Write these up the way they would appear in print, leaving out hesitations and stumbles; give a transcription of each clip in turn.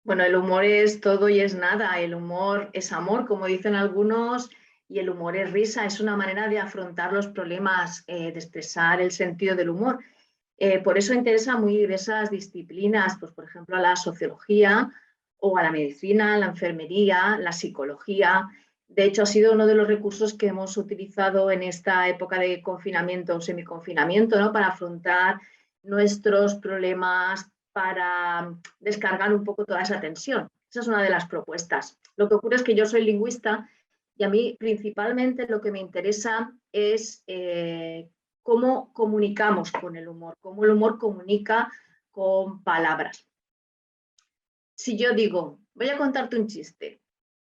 Bueno, el humor es todo y es nada. El humor es amor, como dicen algunos, y el humor es risa. Es una manera de afrontar los problemas, de expresar el sentido del humor. Por eso interesa muy diversas disciplinas, pues por ejemplo a la sociología o a la medicina, la enfermería, la psicología. De hecho, ha sido uno de los recursos que hemos utilizado en esta época de confinamiento o semiconfinamiento, ¿no? Para afrontar nuestros problemas, para descargar un poco toda esa tensión. Esa es una de las propuestas. Lo que ocurre es que yo soy lingüista y a mí principalmente lo que me interesa es cómo comunicamos con el humor, cómo el humor comunica con palabras. Si yo digo, voy a contarte un chiste,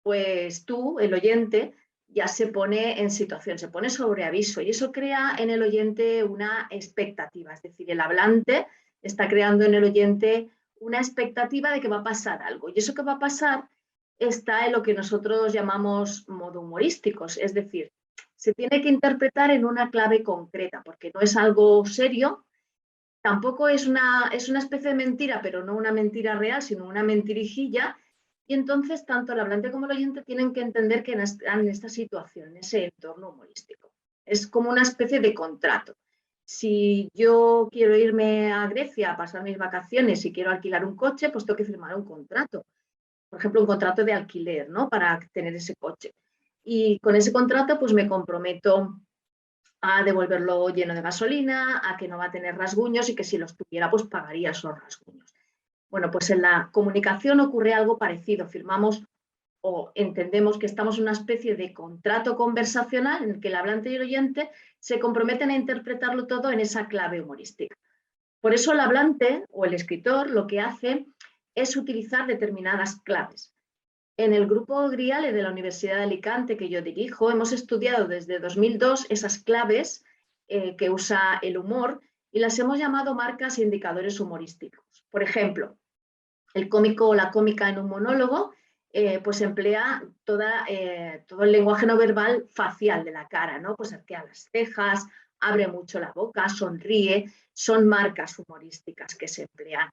pues tú, el oyente, ya se pone en situación, se pone sobre aviso y eso crea en el oyente una expectativa, es decir, el hablante está creando en el oyente una expectativa de que va a pasar algo y eso que va a pasar está en lo que nosotros llamamos modo humorísticos, es decir, se tiene que interpretar en una clave concreta porque no es algo serio. Tampoco es una especie de mentira, pero no una mentira real, sino una mentirijilla. Y entonces tanto el hablante como el oyente tienen que entender que están en esta situación, en ese entorno humorístico. Es como una especie de contrato. Si yo quiero irme a Grecia a pasar mis vacaciones y quiero alquilar un coche, pues tengo que firmar un contrato. Por ejemplo, un contrato de alquiler, ¿no? Para tener ese coche. Y con ese contrato, pues me comprometo a devolverlo lleno de gasolina, a que no va a tener rasguños y que si los tuviera, pues pagaría esos rasguños. Bueno, pues en la comunicación ocurre algo parecido. Firmamos o entendemos que estamos en una especie de contrato conversacional en el que el hablante y el oyente se comprometen a interpretarlo todo en esa clave humorística. Por eso el hablante o el escritor lo que hace es utilizar determinadas claves. En el grupo GRIALE de la Universidad de Alicante que yo dirijo, hemos estudiado desde 2002 esas claves que usa el humor y las hemos llamado marcas e indicadores humorísticos. Por ejemplo, el cómico o la cómica en un monólogo pues emplea todo el lenguaje no verbal facial de la cara, ¿no? Pues arquea las cejas, abre mucho la boca, sonríe, son marcas humorísticas que se emplean.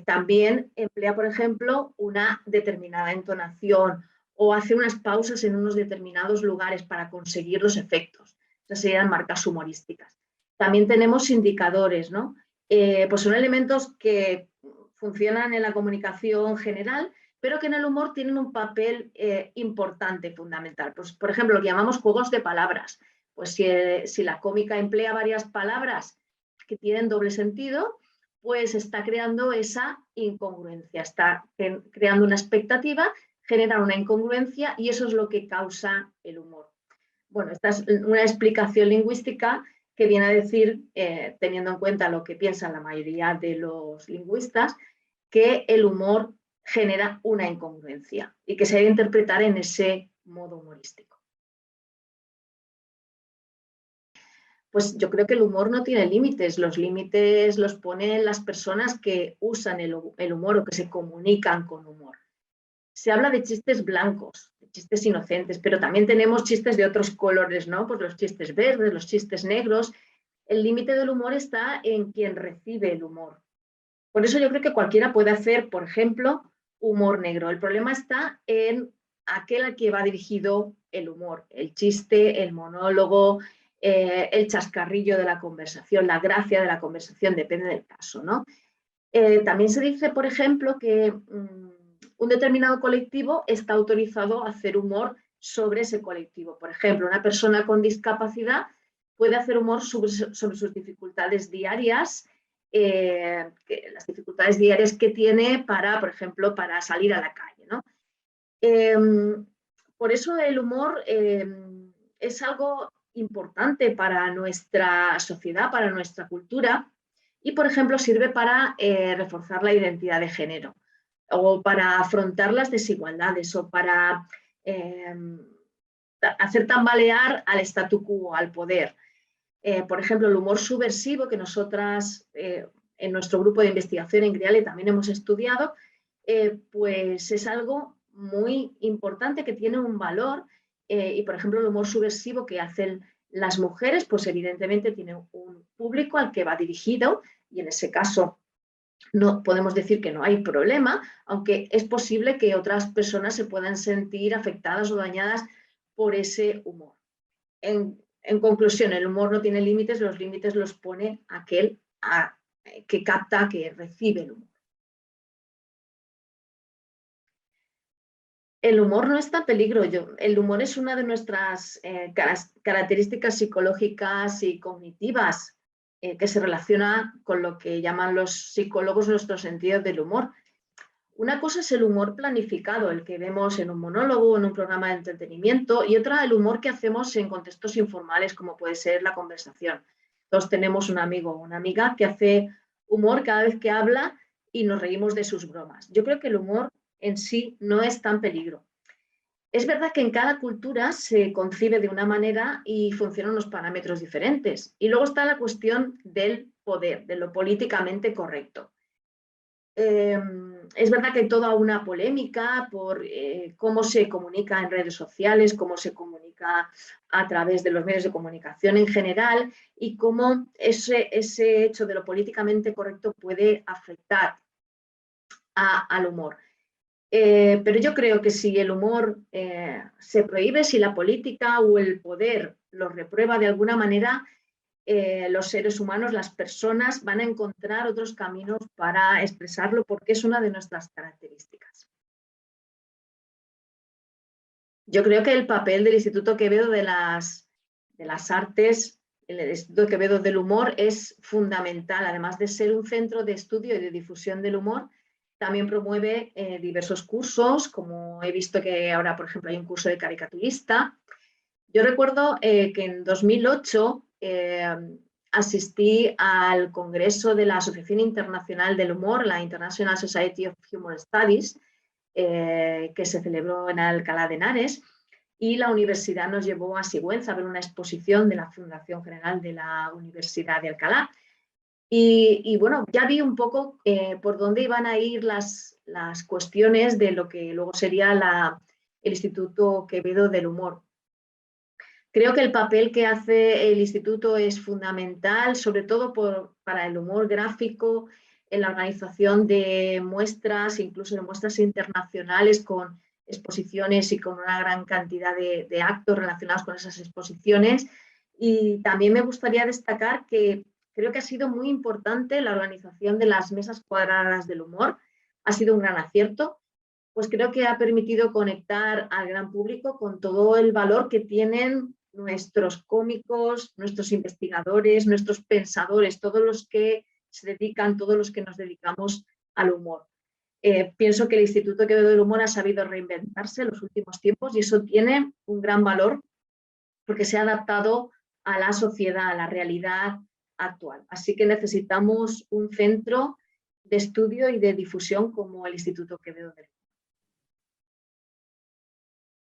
También emplea, por ejemplo, una determinada entonación o hace unas pausas en unos determinados lugares para conseguir los efectos. Esas serían marcas humorísticas. También tenemos indicadores, ¿no? Pues son elementos que funcionan en la comunicación general, pero que en el humor tienen un papel importante, fundamental. Pues, por ejemplo, lo que llamamos juegos de palabras. Pues si la cómica emplea varias palabras que tienen doble sentido, pues está creando esa incongruencia, está creando una expectativa, genera una incongruencia y eso es lo que causa el humor. Bueno, esta es una explicación lingüística que viene a decir, teniendo en cuenta lo que piensan la mayoría de los lingüistas, que el humor genera una incongruencia y que se debe interpretar en ese modo humorístico. Pues yo creo que el humor no tiene límites, los límites los ponen las personas que usan el humor o que se comunican con humor. Se habla de chistes blancos, de chistes inocentes, pero también tenemos chistes de otros colores, ¿no? Pues los chistes verdes, los chistes negros. El límite del humor está en quien recibe el humor. Por eso yo creo que cualquiera puede hacer, por ejemplo, humor negro. El problema está en aquel al que va dirigido el humor, el chiste, el monólogo, el chascarrillo de la conversación, la gracia de la conversación, depende del caso, ¿no? También se dice, por ejemplo, que un determinado colectivo está autorizado a hacer humor sobre ese colectivo. Por ejemplo, una persona con discapacidad puede hacer humor sobre sus dificultades diarias, las dificultades diarias que tiene para, por ejemplo, para salir a la calle, ¿no? Por eso el humor es algo importante para nuestra sociedad, para nuestra cultura, y, por ejemplo, sirve para reforzar la identidad de género o para afrontar las desigualdades o para eh, hacer tambalear al statu quo, al poder. Por ejemplo, el humor subversivo que nosotras en nuestro grupo de investigación en GRIALE también hemos estudiado, pues es algo muy importante que tiene un valor y, por ejemplo, el humor subversivo que hacen las mujeres, pues evidentemente tiene un público al que va dirigido y en ese caso no podemos decir que no hay problema, aunque es posible que otras personas se puedan sentir afectadas o dañadas por ese humor. En conclusión, el humor no tiene límites, los límites los pone aquel que capta, que recibe el humor. El humor no está en peligro. El humor es una de nuestras características psicológicas y cognitivas que se relaciona con lo que llaman los psicólogos nuestro sentido del humor. Una cosa es el humor planificado, el que vemos en un monólogo o en un programa de entretenimiento, y otra el humor que hacemos en contextos informales, como puede ser la conversación. Todos tenemos un amigo o una amiga que hace humor cada vez que habla y nos reímos de sus bromas. Yo creo que el humor en sí no es tan peligro. Es verdad que en cada cultura se concibe de una manera y funcionan unos parámetros diferentes. Y luego está la cuestión del poder, de lo políticamente correcto. Es verdad que hay toda una polémica por cómo se comunica en redes sociales, cómo se comunica a través de los medios de comunicación en general y cómo ese hecho de lo políticamente correcto puede afectar al humor. Pero yo creo que si el humor se prohíbe, si la política o el poder lo reprueba de alguna manera, los seres humanos, las personas, van a encontrar otros caminos para expresarlo porque es una de nuestras características. Yo creo que el papel del Instituto Quevedo de las Artes, el Instituto Quevedo del Humor, es fundamental. Además de ser un centro de estudio y de difusión del humor, también promueve diversos cursos, como he visto que ahora, por ejemplo, hay un curso de caricaturista. Yo recuerdo que en 2008 asistí al Congreso de la Asociación Internacional del Humor, la International Society of Humor Studies, que se celebró en Alcalá de Henares, y la universidad nos llevó a Sigüenza a ver una exposición de la Fundación General de la Universidad de Alcalá. Y bueno, ya vi un poco por dónde iban a ir las cuestiones de lo que luego sería el Instituto Quevedo del Humor. Creo que el papel que hace el instituto es fundamental, sobre todo para el humor gráfico, en la organización de muestras, incluso de muestras internacionales con exposiciones y con una gran cantidad de actos relacionados con esas exposiciones. Y también me gustaría destacar que creo que ha sido muy importante la organización de las mesas cuadradas del humor. Ha sido un gran acierto, pues creo que ha permitido conectar al gran público con todo el valor que tienen nuestros cómicos, nuestros investigadores, nuestros pensadores, todos los que se dedican, todos los que nos dedicamos al humor. Pienso que el Instituto Quevedo del Humor ha sabido reinventarse en los últimos tiempos y eso tiene un gran valor porque se ha adaptado a la sociedad, a la realidad actual. Así que necesitamos un centro de estudio y de difusión como el Instituto Quevedo del Humor.